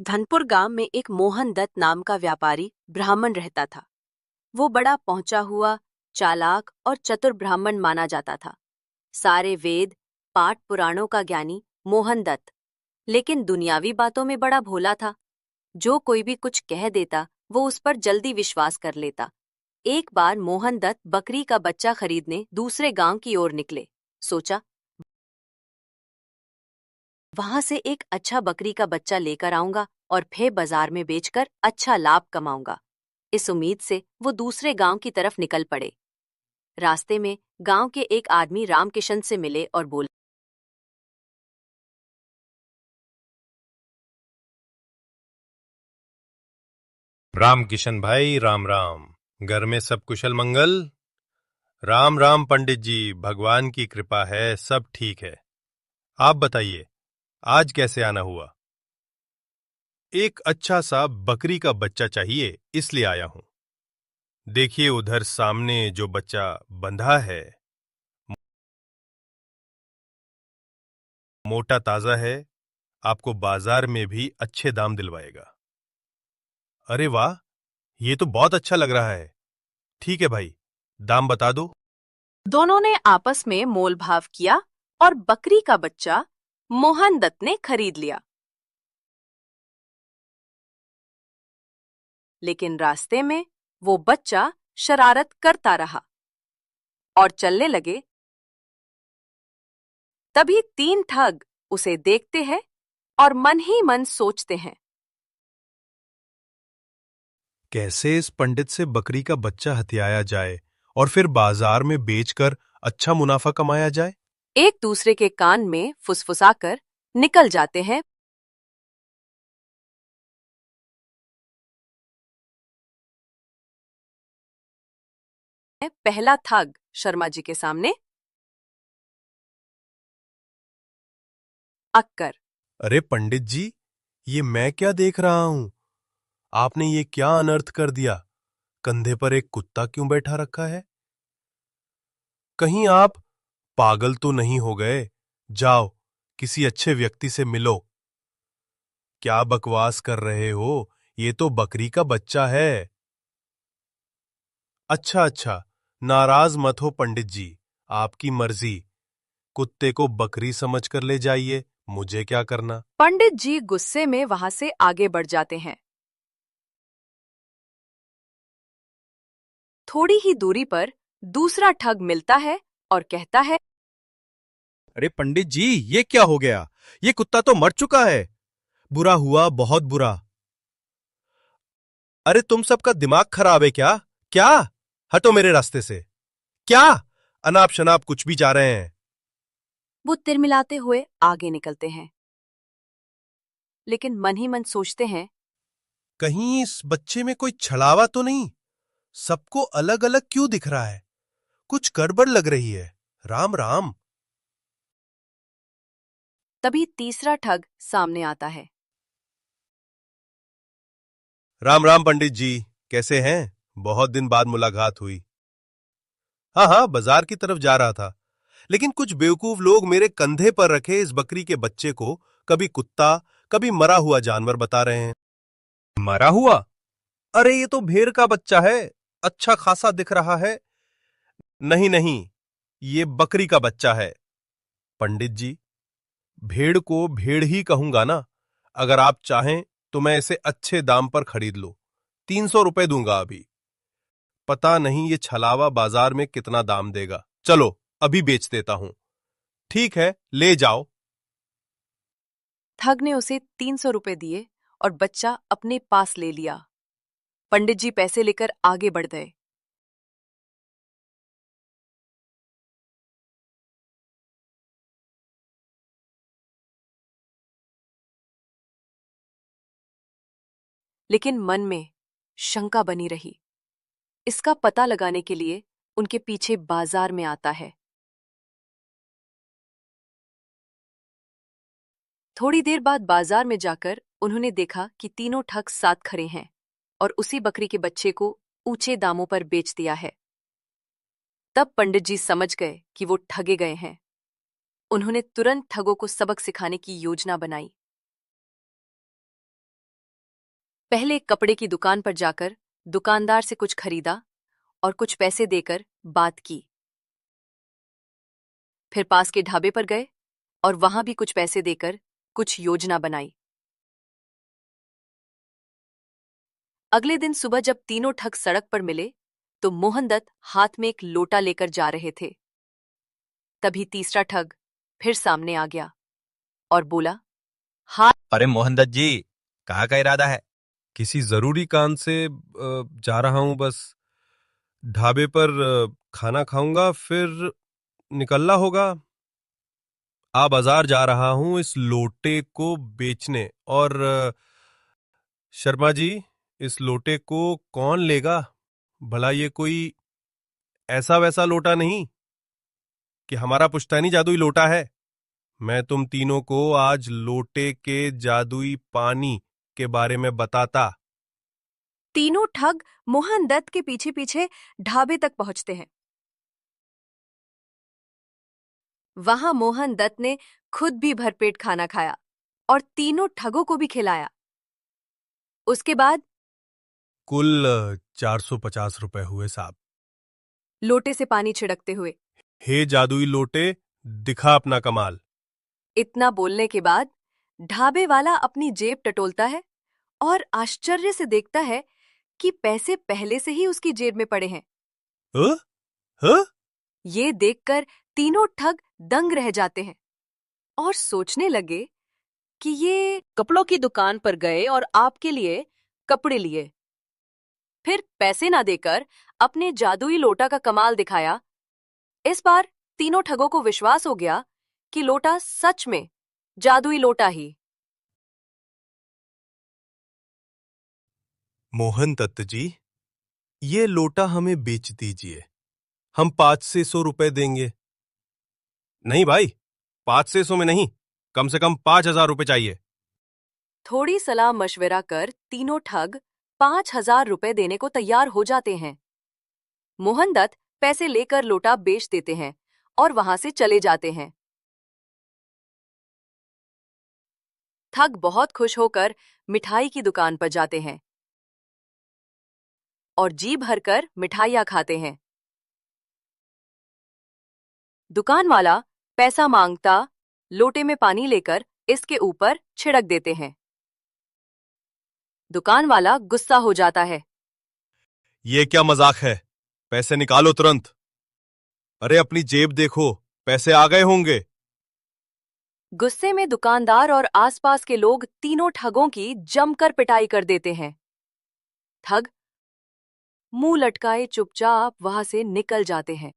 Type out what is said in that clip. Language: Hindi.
धनपुर गांव में एक मोहन दत्त नाम का व्यापारी ब्राह्मण रहता था। वो बड़ा पहुंचा हुआ, चालाक और चतुर ब्राह्मण माना जाता था। सारे वेद, पाठ पुराणों का ज्ञानी मोहन दत्त, लेकिन दुनियावी बातों में बड़ा भोला था। जो कोई भी कुछ कह देता वो उस पर जल्दी विश्वास कर लेता। एक बार मोहन दत्त बकरी का बच्चा खरीदने दूसरे गांव की ओर निकले। सोचा, वहां से एक अच्छा बकरी का बच्चा लेकर आऊंगा और फिर बाजार में बेचकर अच्छा लाभ कमाऊंगा। इस उम्मीद से वो दूसरे गांव की तरफ निकल पड़े। रास्ते में गांव के एक आदमी रामकिशन से मिले और बोले, राम किशन भाई, राम राम। घर में सब कुशल मंगल? राम राम पंडित जी, भगवान की कृपा है, सब ठीक है। आप बताइए, आज कैसे आना हुआ? एक अच्छा सा बकरी का बच्चा चाहिए, इसलिए आया हूं। देखिए उधर सामने जो बच्चा बंधा है, मोटा ताजा है, आपको बाजार में भी अच्छे दाम दिलवाएगा। अरे वाह, ये तो बहुत अच्छा लग रहा है। ठीक है भाई, दाम बता दो। दोनों ने आपस में मोल भाव किया और बकरी का बच्चा मोहन दत्त ने खरीद लिया। लेकिन रास्ते में वो बच्चा शरारत करता रहा और चलने लगे। तभी तीन ठग उसे देखते हैं और मन ही मन सोचते हैं, कैसे इस पंडित से बकरी का बच्चा हथियाया जाए और फिर बाजार में बेचकर अच्छा मुनाफा कमाया जाए। एक दूसरे के कान में फुसफुसाकर निकल जाते हैं। पहला ठग शर्मा जी के सामने अक्कर। अरे पंडित जी, ये मैं क्या देख रहा हूं? आपने ये क्या अनर्थ कर दिया? कंधे पर एक कुत्ता क्यों बैठा रखा है? कहीं आप पागल तो नहीं हो गए? जाओ, किसी अच्छे व्यक्ति से मिलो। क्या बकवास कर रहे हो? ये तो बकरी का बच्चा है। अच्छा अच्छा, नाराज मत हो पंडित जी, आपकी मर्जी। कुत्ते को बकरी समझकर ले जाइए, मुझे क्या करना। पंडित जी गुस्से में वहां से आगे बढ़ जाते हैं। थोड़ी ही दूरी पर दूसरा ठग मिलता है और कहता है, अरे पंडित जी, ये क्या हो गया? ये कुत्ता तो मर चुका है। बुरा हुआ, बहुत बुरा। अरे तुम सबका दिमाग खराब है क्या? क्या? हटो मेरे रास्ते से। क्या अनाप शनाप कुछ भी जा रहे हैं? वो तिरमिलाते हुए आगे निकलते हैं, लेकिन मन ही मन सोचते हैं, कहीं इस बच्चे में कोई छलावा तो नहीं? सबको अलग अलग क्यों दिख रहा है? कुछ गड़बड़ लग रही है। राम राम। तभी तीसरा ठग सामने आता है। राम राम पंडित जी, कैसे हैं? बहुत दिन बाद मुलाकात हुई। हाँ हाँ, बाजार की तरफ जा रहा था, लेकिन कुछ बेवकूफ लोग मेरे कंधे पर रखे इस बकरी के बच्चे को कभी कुत्ता, कभी मरा हुआ जानवर बता रहे हैं। मरा हुआ? अरे ये तो भेड़ का बच्चा है, अच्छा खासा दिख रहा है। नहीं नहीं, ये बकरी का बच्चा है। पंडित जी, भेड़ को भेड़ ही कहूंगा ना। अगर आप चाहें तो मैं इसे अच्छे दाम पर खरीद लो। 300 रुपए दूंगा अभी। पता नहीं ये छलावा बाजार में कितना दाम देगा। चलो अभी बेच देता हूं। ठीक है, ले जाओ। ठग ने उसे 300 रुपए दिए और बच्चा अपने पास ले लिया। पंडित जी पैसे लेकर आगे बढ़ गए। लेकिन मन में शंका बनी रही। इसका पता लगाने के लिए उनके पीछे बाजार में आता है। थोड़ी देर बाद बाजार में जाकर उन्होंने देखा कि तीनों ठग साथ खड़े हैं और उसी बकरी के बच्चे को ऊंचे दामों पर बेच दिया है। तब पंडित जी समझ गए कि वो ठगे गए हैं। उन्होंने तुरंत ठगों को सबक सिखाने की योजना बनाई। पहले कपड़े की दुकान पर जाकर दुकानदार से कुछ खरीदा और कुछ पैसे देकर बात की। फिर पास के ढाबे पर गए और वहां भी कुछ पैसे देकर कुछ योजना बनाई। अगले दिन सुबह जब तीनों ठग सड़क पर मिले तो मोहनदत्त हाथ में एक लोटा लेकर जा रहे थे। तभी तीसरा ठग फिर सामने आ गया और बोला, हाँ। अरे मोहनदत्त जी, कहाँ का इरादा है? किसी जरूरी काम से जा रहा हूं, बस ढाबे पर खाना खाऊंगा, फिर निकलना होगा। आ बाजार जा रहा हूं इस लोटे को बेचने। और शर्मा जी, इस लोटे को कौन लेगा? भला ये कोई ऐसा वैसा लोटा नहीं कि हमारा पुश्तैनी जादुई लोटा है। मैं तुम तीनों को आज लोटे के जादुई पानी के बारे में बताता। तीनों ठग मोहनदत्त के पीछे पीछे ढाबे तक पहुंचते हैं। वहां मोहनदत्त ने खुद भी भरपेट खाना खाया और तीनों ठगों को भी खिलाया। उसके बाद कुल 450 रुपए हुए साहब। लोटे से पानी छिड़कते हुए, हे जादुई लोटे, दिखा अपना कमाल। इतना बोलने के बाद ढाबे वाला अपनी जेब टटोलता है और आश्चर्य से देखता है कि पैसे पहले से ही उसकी जेब में पड़े हैं। ह? ह? ये देखकर तीनों ठग दंग रह जाते हैं और सोचने लगे कि ये कपड़ों की दुकान पर गए और आपके लिए कपड़े लिए, फिर पैसे ना देकर अपने जादुई लोटा का कमाल दिखाया। इस बार तीनों ठगों को विश्वास हो गया कि लोटा सच में जादुई लोटा ही। मोहन दत्त जी, ये लोटा हमें बेच दीजिए। हम 500 रुपए देंगे। नहीं भाई, 500 में नहीं, कम से कम 5,000 रुपए चाहिए। थोड़ी सलाह मशविरा कर तीनों ठग 5,000 रुपए देने को तैयार हो जाते हैं। मोहनदत्त पैसे लेकर लोटा बेच देते हैं और वहां से चले जाते हैं। ठग बहुत खुश होकर मिठाई की दुकान पर जाते हैं और जी भरकर मिठाइयां खाते हैं। दुकान वाला पैसा मांगता लोटे में पानी लेकर इसके ऊपर छिड़क देते हैं। दुकान वाला गुस्सा हो जाता है। ये क्या मजाक है? पैसे निकालो तुरंत। अरे अपनी जेब देखो, पैसे आ गए होंगे। गुस्से में दुकानदार और आसपास के लोग तीनों ठगों की जमकर पिटाई कर देते हैं। ठग मुंह लटकाए चुपचाप वहां से निकल जाते हैं।